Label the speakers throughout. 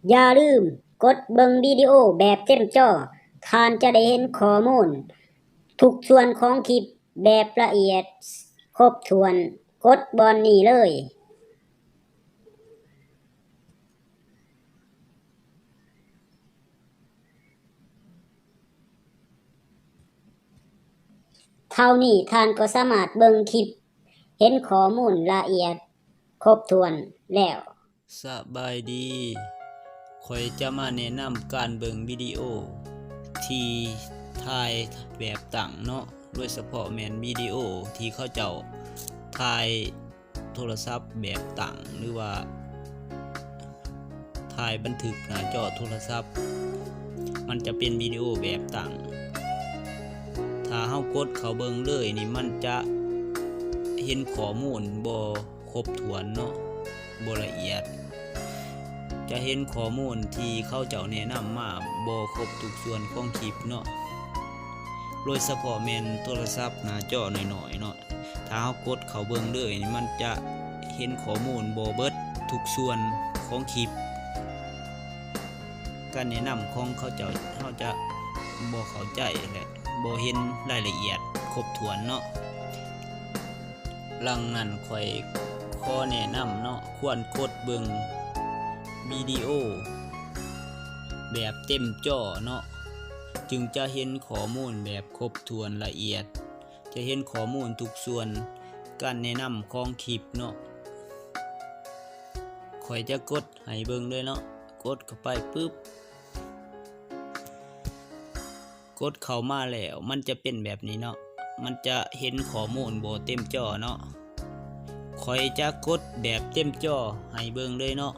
Speaker 1: อย่าลืมกดเบิ่งวิดีโอแบบเต็มจอท่านจะได้เห็นข้อมูลทุกส่วนของคลิปแบบละเอียดครบถ้วนกดบอนนี้เลยเท่านี้ท่านก็สามารถเบิ่งคลิปเห็นข้อมูลละเอียดครบถ้วนแล้ว
Speaker 2: สบายดีข่อยจะมาแนะนำการเบิ่งวิดีโอที่ถ่ายแบบตั้งเนาะโดยเฉพาะแม่นวิดีโอที่เขาเจ้าถ่ายโทรศัพท์แบบตั้งหรือว่าถ่ายบันทึกหน้าจอโทรศัพท์มันจะเป็นวิดีโอแบบตั้งถ้าเฮากดเข้าเบิ่งเลยนี่มันจะเห็นข้อมูลบ่ครบถ้วนเนาะบ่ละเอียดจะเห็นข้อมูลที่เขาเจ้าแนะนำมาบ่ครบทุกส่วนของคลิปเนาะโดยเฉพาะแม่นโทรศัพท์หน้าจอน้อยๆเนาะถ้าเฮากดเข้าเบิ่งเลยนี่มันจะเห็นข้อมูลบ่เบิดทุกส่วนของคลิปการแนะนำของเขาเจ้าเฮาจะบ่เข้าใจและบ่เห็นรายละเอียดครบถ้วนเนาะหลังนั้นข่อยขอแนะนำเนาะควรกดเบิ่งวิดีโอแบบเต็มจอเนาะจึงจะเห็นข้อมูลแบบครบถ้วนละเอียดจะเห็นข้อมูลทุกส่วนการแนะนำของคลิปเนาะข่อยจะกดให้เบิ่งเลยเนาะกดเข้าไปปึ๊บกดเข้ามาแล้วมันจะเป็นแบบนี้เนาะมันจะเห็นข้อมูลบ่เต็มจอเนาะข่อยจะกดแบบเต็มจอให้เบิ่งเลยเนาะ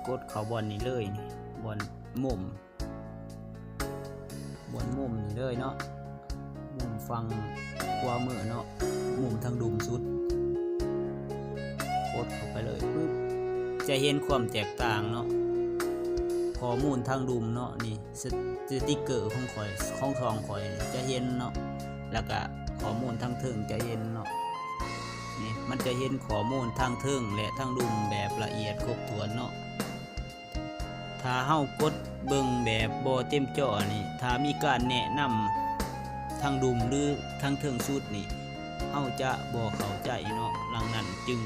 Speaker 2: กดเข้าบอนนี้เลยนี่บอนมุมนี่เลยเนาะมุมฟังขวามือเนาะมุมทางดุมสุดกดเข้าไปเลยปึ๊บจะเห็นความแตกต่างเนาะข้อมูลทางดุมเนาะนี่สติ๊กเกอร์ของข่อยจะเห็นเนาะแล้วก็ข้อมูลทางเทิงจะเห็นเนาะนี่มันจะเห็นข้อมูลทางเทิงและทางดุมแบบละเอียดครบถ้วนเนาะถ้าเฮากดเบิ่งแบบบ่เต็มจอนี่ถ้ามีการแนะนำทางดุมหรือทางเทิงสุดนี่เฮาจะบ่เข้าใจเนาะดังนั้นจึง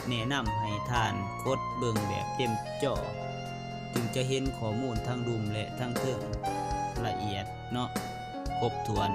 Speaker 2: แนะนำให้ท่านกดเบิ่งแบบเต็มจอจึงจะเห็นข้อมูลทางดุมและทางเทิงละเอียดเนาะครบถ้วน